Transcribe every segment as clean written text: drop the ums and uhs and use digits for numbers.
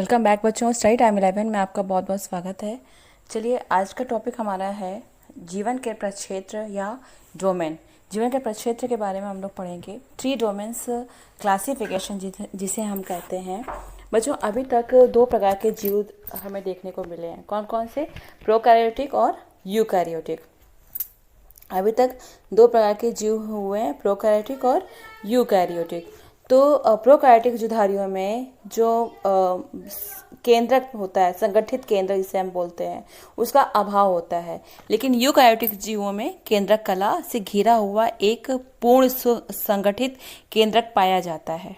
Welcome back बच्चों। Study time 11 में आपका बहुत बहुत स्वागत है। चलिए, आज का टॉपिक हमारा है जीवन के प्रक्षेत्र या डोमेन। जीवन के प्रक्षेत्र के बारे में हम लोग पढ़ेंगे। 3 डोमेन्स क्लासिफिकेशन जिसे हम कहते हैं। बच्चों, अभी तक 2 प्रकार के जीव हमें देखने को मिले हैं। कौन कौन से? प्रोकैरियोटिक और यूकैरियोटिक। अभी तक 2 प्रकार के जीव हुए हैं, प्रोकैरियोटिक और यूकैरियोटिक। तो प्रोकैरियोटिक जीवधारियों में जो केंद्रक होता है, संगठित केंद्र जिसे हम बोलते हैं, उसका अभाव होता है। लेकिन यूकैरियोटिक जीवों में केंद्रक कला से घिरा हुआ एक पूर्ण संगठित केंद्रक पाया जाता है।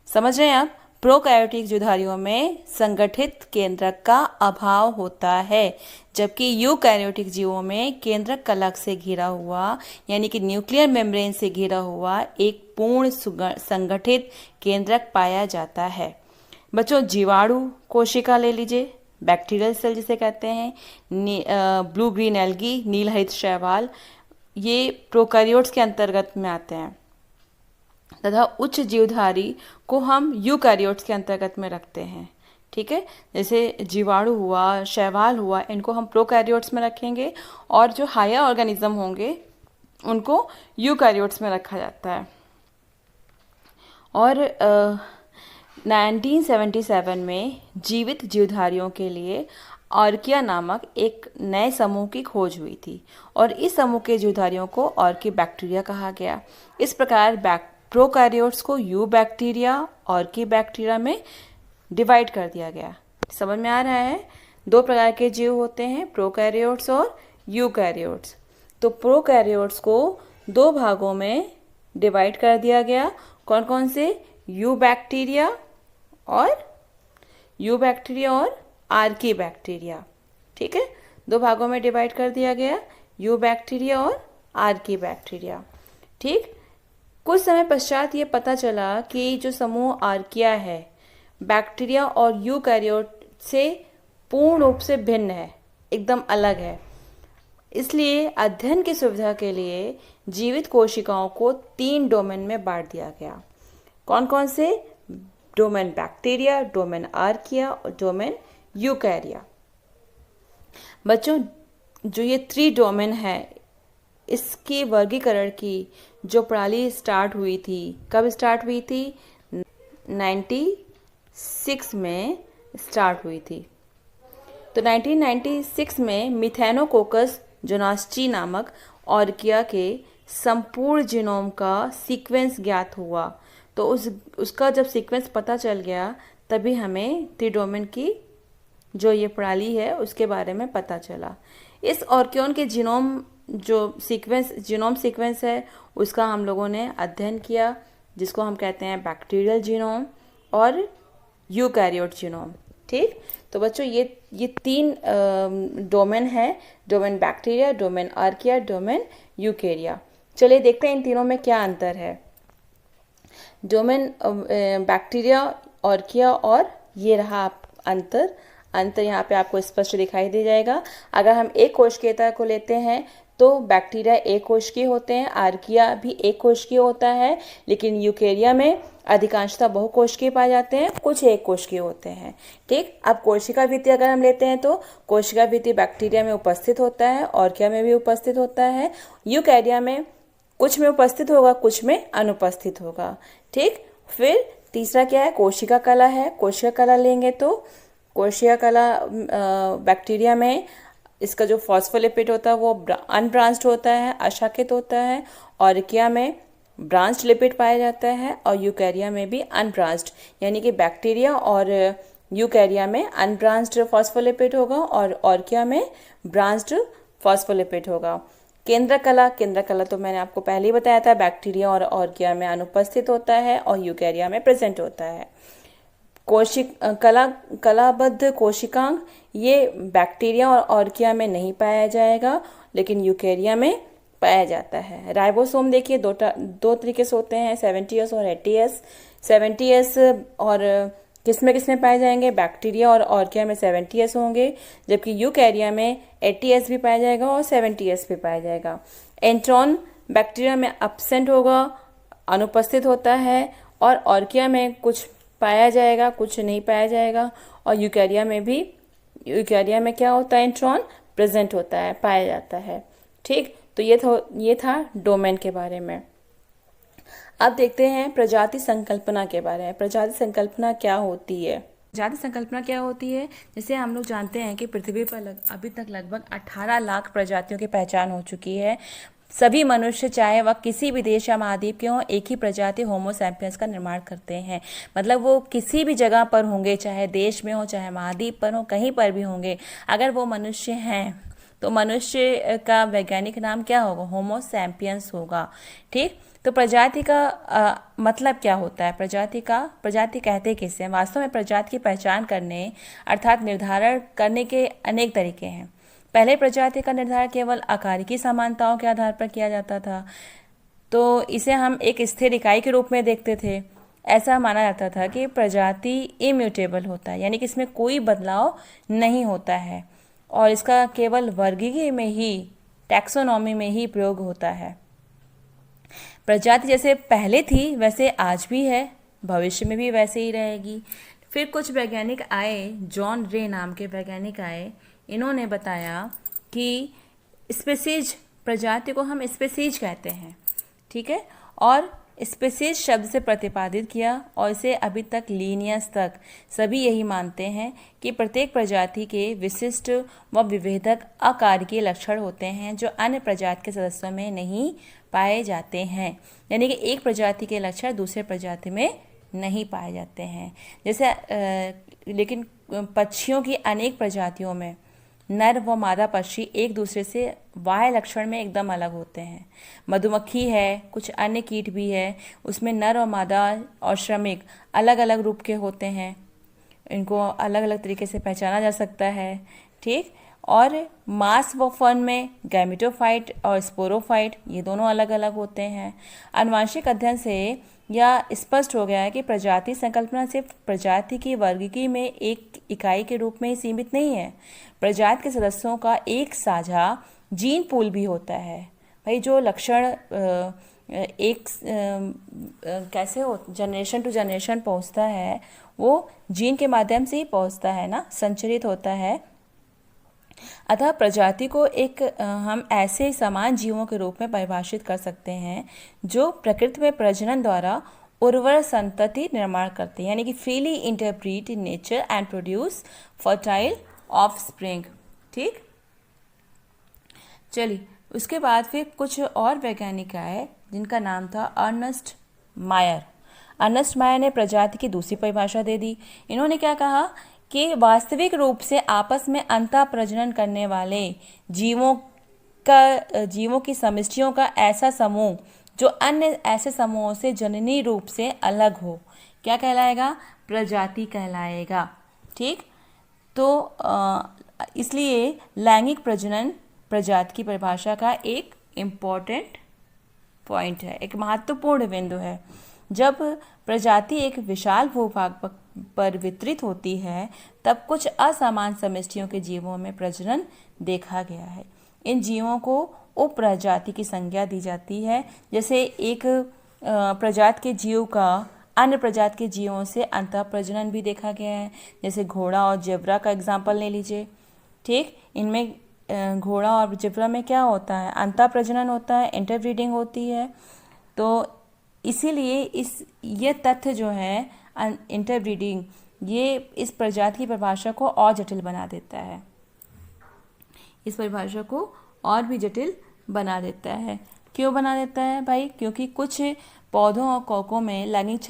समझ रहे हैं आप? प्रोकैरियोटिक जीवधारियों में संगठित केंद्रक का अभाव होता है, जबकि यूकैरियोटिक जीवों में केंद्रक कला से घिरा हुआ यानी कि न्यूक्लियर मेम्ब्रेन से घिरा हुआ एक पूर्ण संगठित केंद्रक पाया जाता है। बच्चों, जीवाणु कोशिका ले लीजिए, बैक्टीरियल सेल जिसे कहते हैं, ब्लू ग्रीन एल्गी, नील हरित शैवाल, ये प्रोकैरियोट्स के अंतर्गत में आते हैं तथा उच्च जीवधारी को हम यूकैरियोट्स के अंतर्गत में रखते हैं। ठीक है, जैसे जीवाणु हुआ, शैवाल हुआ, इनको हम प्रोकैरियोट्स में रखेंगे और जो हायर ऑर्गेनिज्म होंगे उनको यूकैरियोट्स में रखा जाता है। और 1977 में जीवित जीवधारियों के लिए आर्किया नामक एक नए समूह की खोज हुई थी और इस समूह के जीवधारियों को आर्किबैक्टीरिया कहा गया। इस प्रकार प्रोकैरियोट्स को यू बैक्टीरिया, आर्किबैक्टीरिया में डिवाइड कर दिया गया। समझ में आ रहा है? 2 प्रकार के जीव होते हैं, प्रोकैरियोट्स और यूकैरियोट्स। तो प्रोकैरियोट्स को 2 भागों में डिवाइड कर दिया गया। कौन कौन से? यू बैक्टीरिया और आर्किबैक्टीरिया। ठीक है, 2 भागों में डिवाइड कर दिया गया, यू बैक्टीरिया और आर्किबैक्टीरिया। ठीक, कुछ समय पश्चात ये पता चला कि जो समूह आर्किया है बैक्टीरिया और यूकैरियोट से पूर्ण रूप से भिन्न है, एकदम अलग है। इसलिए अध्ययन की सुविधा के लिए जीवित कोशिकाओं को 3 डोमेन में बांट दिया गया। कौन कौन से? डोमेन बैक्टीरिया, डोमेन आर्किया और डोमेन यूकैरिया। बच्चों, जो ये 3 डोमेन है, इसके वर्गीकरण की जो प्रणाली स्टार्ट हुई थी, कब स्टार्ट हुई थी? 96 में स्टार्ट हुई थी। तो 1996 में मिथेनोकोकस जोनास्ची नामक आर्किया के संपूर्ण जीनोम का सीक्वेंस ज्ञात हुआ। तो उसका जब सीक्वेंस पता चल गया, तभी हमें त्रिडोमेन की जो ये प्रणाली है उसके बारे में पता चला। इस आर्कियन के जीनोम सीक्वेंस है, उसका हम लोगों ने अध्ययन किया, जिसको हम कहते हैं बैक्टीरियल जीनोम और यूकैरियोट जीनोम। ठीक, तो बच्चों ये 3 डोमेन है, domain bacteria, domain archaea, domain यूकैरिया। चलिए देखते हैं इन तीनों में क्या अंतर है। डोमेन बैक्टीरिया, आर्किया और ये रहा अंतर यहाँ पे आपको स्पष्ट दिखाई दे जाएगा। अगर हम एक कोशिकीयता को लेते हैं तो बैक्टीरिया एक कोशिकीय होते हैं, आर्किया भी एक कोशिकीय होता है, लेकिन यूकैरिया में अधिकांशतः बहुकोशिकीय पाए जाते हैं, कुछ एक कोशिकीय होते हैं। ठीक, अब कोशिका भित्ति अगर हम लेते हैं तो कोशिका भित्ति बैक्टीरिया में उपस्थित होता है, आर्किया में भी उपस्थित होता है, यूकैरिया में कुछ में उपस्थित होगा, कुछ में अनुपस्थित होगा। ठीक, फिर तीसरा क्या है? कोशिका कला है। कोशिका कला लेंगे तो कोशिका कला बैक्टीरिया में इसका जो फॉस्फोलिपिड होता है वो अनब्रांच्ड होता है, अशाखित होता है। आर्किया में ब्रांच्ड लिपिड पाया जाता है और यूकैरिया में भी अनब्रांच्ड, यानी कि बैक्टीरिया और यूकैरिया में अनब्रांच्ड फॉस्फोलिपिड होगा और आर्किया में ब्रांच्ड फॉस्फोलिपिड होगा। केंद्र कला तो मैंने आपको पहले ही बताया था, बैक्टीरिया और आर्किया में अनुपस्थित होता है और यूकैरिया में प्रेजेंट होता है। कलाबद्ध कोशिकांग ये बैक्टीरिया और आर्किया में नहीं पाया जाएगा, लेकिन यूकैरिया में पाया जाता है। राइबोसोम देखिए, 2 तरीके से होते हैं, 70S और 80S। 70S और किसमें पाए जाएंगे? बैक्टीरिया और आर्किया में 70S होंगे, जबकि यूकैरिया में 80S भी पाया जाएगा और 70S भी पाया जाएगा। एंट्रॉन बैक्टीरिया में एब्सेंट होगा, अनुपस्थित होता है, और आर्किया में कुछ पाया जाएगा, कुछ नहीं पाया जाएगा। और यूकैरिया में क्या होता है, इंट्रॉन प्रेजेंट होता है, पाया जाता है। ठीक, तो ये था डोमेन के बारे में। अब देखते हैं प्रजाति संकल्पना के बारे में। प्रजाति संकल्पना क्या होती है? प्रजाति संकल्पना क्या होती है? जैसे हम लोग जानते हैं कि पृथ्वी पर अभी तक लगभग 18 लाख प्रजातियों की पहचान हो चुकी है। सभी मनुष्य चाहे वह किसी भी देश या महाद्वीप के हों, एक ही प्रजाति होमो सैपियंस का निर्माण करते हैं। मतलब वो किसी भी जगह पर होंगे, चाहे देश में हो, चाहे महाद्वीप पर हो, कहीं पर भी होंगे, अगर वो मनुष्य हैं तो मनुष्य का वैज्ञानिक नाम क्या होगा? होमो सैपियंस होगा। ठीक, तो प्रजाति का मतलब क्या होता है? प्रजाति कहते किसे हैं? वास्तव में प्रजाति की पहचान करने अर्थात निर्धारण करने के अनेक तरीके हैं। पहले प्रजाति का निर्धारण केवल आकारिकी समानताओं के आधार पर किया जाता था, तो इसे हम एक स्थिर इकाई के रूप में देखते थे। ऐसा माना जाता था कि प्रजाति इम्यूटेबल होता है, यानी कि इसमें कोई बदलाव नहीं होता है और इसका केवल वर्गीकरण में ही, टैक्सोनॉमी में ही प्रयोग होता है। प्रजाति जैसे पहले थी वैसे आज भी है, भविष्य में भी वैसे ही रहेगी। फिर कुछ वैज्ञानिक आए, जॉन रे नाम के वैज्ञानिक आए, इन्होंने बताया कि स्पीसीज, प्रजाति को हम स्पीसीज कहते हैं, ठीक है, और स्पीसीज शब्द से प्रतिपादित किया और इसे अभी तक लीनियस तक सभी यही मानते हैं कि प्रत्येक प्रजाति के विशिष्ट व विभेदक अकार्यकीय लक्षण होते हैं जो अन्य प्रजाति के सदस्यों में नहीं पाए जाते हैं। यानी कि एक प्रजाति के लक्षण दूसरे प्रजाति में नहीं पाए जाते हैं। जैसे लेकिन पक्षियों की अनेक प्रजातियों में नर व मादा पक्षी एक दूसरे से बाह्य लक्षण में एकदम अलग होते हैं। मधुमक्खी है, कुछ अन्य कीट भी है, उसमें नर और मादा और श्रमिक अलग अलग रूप के होते हैं, इनको अलग अलग तरीके से पहचाना जा सकता है। ठीक, और मास व फर्न में गैमेटोफाइट और स्पोरोफाइट ये दोनों अलग अलग होते हैं। आनुवंशिक अध्ययन से यह स्पष्ट हो गया है कि प्रजाति संकल्पना सिर्फ प्रजाति की वर्गीकरण में एक इकाई के रूप में ही सीमित नहीं है। प्रजाति के सदस्यों का एक साझा जीन पूल भी होता है। भाई जो लक्षण एक कैसे हो जनरेशन टू जनरेशन पहुंचता है, वो जीन के माध्यम से ही पहुंचता है ना, संचरित होता है। अतः प्रजाति को एक हम ऐसे समान जीवों के रूप में परिभाषित कर सकते हैं जो प्रकृति में प्रजनन द्वारा उर्वर संतति निर्माण करते हैं, यानी कि freely interbreed in nature and produce fertile offspring. ठीक, चलिए उसके बाद फिर कुछ और वैज्ञानिक आए जिनका नाम था अर्नेस्ट मायर। अर्नेस्ट मायर ने प्रजाति की दूसरी परिभाषा दे दी। इन्होंने क्या कहा कि वास्तविक रूप से आपस में अंतः प्रजनन करने वाले जीवों की समष्टियों का ऐसा समूह जो अन्य ऐसे समूहों से जननी रूप से अलग हो, क्या कहलाएगा? प्रजाति कहलाएगा। ठीक, तो इसलिए लैंगिक प्रजनन प्रजाति की परिभाषा का एक इम्पॉर्टेंट पॉइंट है, एक महत्वपूर्ण बिंदु है। जब प्रजाति एक विशाल भूभाग पर वितरित होती है तब कुछ असमान समष्टियों के जीवों में प्रजनन देखा गया है। इन जीवों को उपप्रजाति की संज्ञा दी जाती है। जैसे एक प्रजाति के जीव का अन्य प्रजाति के जीवों से अंतः प्रजनन भी देखा गया है। जैसे घोड़ा और जेब्रा का एग्जाम्पल ले लीजिए। ठीक, इनमें घोड़ा और जेब्रा में क्या होता है? अंतः प्रजनन होता है, इंटरब्रीडिंग होती है। तो इसीलिए ये तथ्य जो है इंटरब्रीडिंग, ये इस प्रजाति की परिभाषा को और जटिल बना देता है, इस परिभाषा को और भी जटिल बना देता है। क्यों बना देता है भाई? क्योंकि कुछ पौधों और कौकों में लैंगिक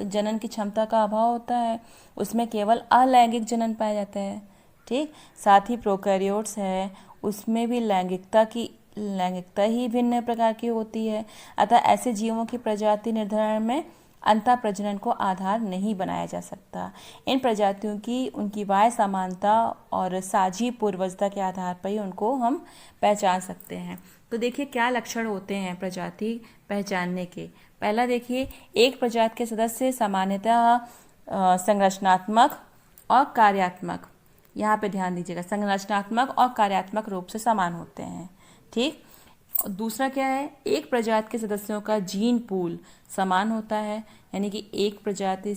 जनन की क्षमता का अभाव होता है, उसमें केवल अलैंगिक जनन पाया जाता है। ठीक, साथ ही प्रोकैरियोट्स है, उसमें भी लैंगिकता ही भिन्न प्रकार की होती है। अतः ऐसे जीवों की प्रजाति निर्धारण में अंतः प्रजनन को आधार नहीं बनाया जा सकता। इन प्रजातियों की उनकी बाह्य समानता और साझी पूर्वजता के आधार पर ही उनको हम पहचान सकते हैं। तो देखिए क्या लक्षण होते हैं प्रजाति पहचानने के। पहला देखिए, एक प्रजाति के सदस्य सामान्यतः संरचनात्मक और कार्यात्मक, यहाँ पे ध्यान दीजिएगा, संरचनात्मक और कार्यात्मक रूप से समान होते हैं। ठीक, दूसरा क्या है? एक प्रजाति के सदस्यों का जीन पूल समान होता है, यानी कि एक प्रजाति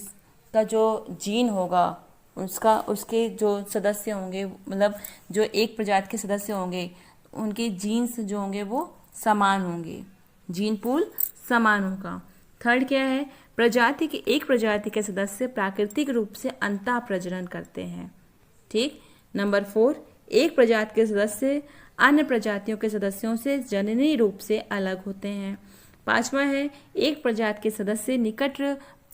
का जो जीन होगा उसके जो सदस्य होंगे, मतलब जो एक प्रजाति के सदस्य होंगे, उनके जीन्स जो होंगे वो समान होंगे, जीन पूल समान होगा। थर्ड क्या है, एक प्रजाति के सदस्य प्राकृतिक रूप से अंतः प्रजनन करते हैं। ठीक। नंबर 4, एक प्रजाति के सदस्य अन्य प्रजातियों के सदस्यों से जननी रूप से अलग होते हैं। 5वां है, एक प्रजाति के सदस्य निकट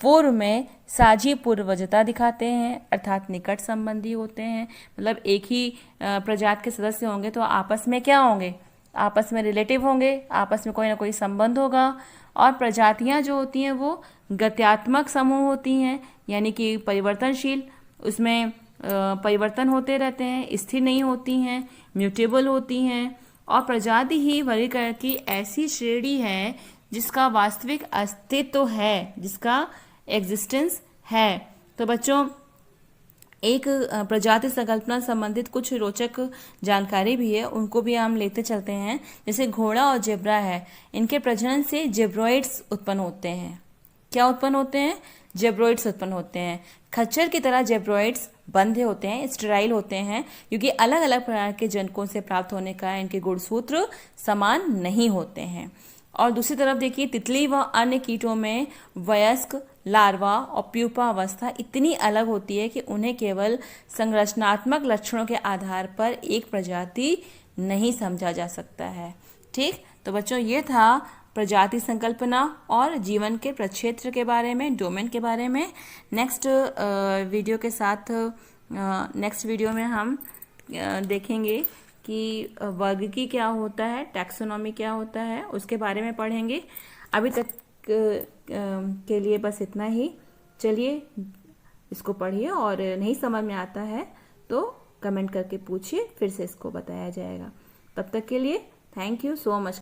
पूर्व में साझी पूर्वजता दिखाते हैं, अर्थात निकट संबंधी होते हैं। मतलब एक ही प्रजाति के सदस्य होंगे तो आपस में क्या होंगे, आपस में रिलेटिव होंगे, आपस में कोई ना कोई संबंध होगा। और प्रजातियां जो होती हैं वो गत्यात्मक समूह होती हैं, यानी कि परिवर्तनशील, उसमें परिवर्तन होते रहते हैं, स्थिर नहीं होती हैं, म्यूटेबल होती हैं। और प्रजाति ही वर्गीकरण की ऐसी श्रेणी है जिसका वास्तविक अस्तित्व है, जिसका एग्जिस्टेंस है। तो बच्चों, एक प्रजाति संकल्पना संबंधित कुछ रोचक जानकारी भी है, उनको भी हम लेते चलते हैं। जैसे घोड़ा और जेब्रा है, इनके प्रजनन से जेब्रोइड्स उत्पन्न होते हैं। क्या उत्पन्न होते हैं? जेब्रोइड्स उत्पन्न होते हैं। खच्चर की तरह जेब्रोइड्स बंधे होते हैं, स्टेराइल होते हैं, क्योंकि अलग अलग प्रकार के जनकों से प्राप्त होने का इनके गुणसूत्र समान नहीं होते हैं। और दूसरी तरफ देखिए, तितली व अन्य कीटों में वयस्क, लार्वा और प्यूपा अवस्था इतनी अलग होती है कि उन्हें केवल संरचनात्मक लक्षणों के आधार पर एक प्रजाति नहीं समझा जा सकता है। ठीक। तो बच्चों, ये था प्रजाति संकल्पना और जीवन के प्रक्षेत्र के बारे में, डोमेन के बारे में। नेक्स्ट वीडियो में हम देखेंगे कि वर्गीकरण क्या होता है, टैक्सोनॉमी क्या होता है, उसके बारे में पढ़ेंगे। अभी तक के लिए बस इतना ही। चलिए, इसको पढ़िए और नहीं समझ में आता है तो कमेंट करके पूछिए, फिर से इसको बताया जाएगा। तब तक के लिए थैंक यू सो मच।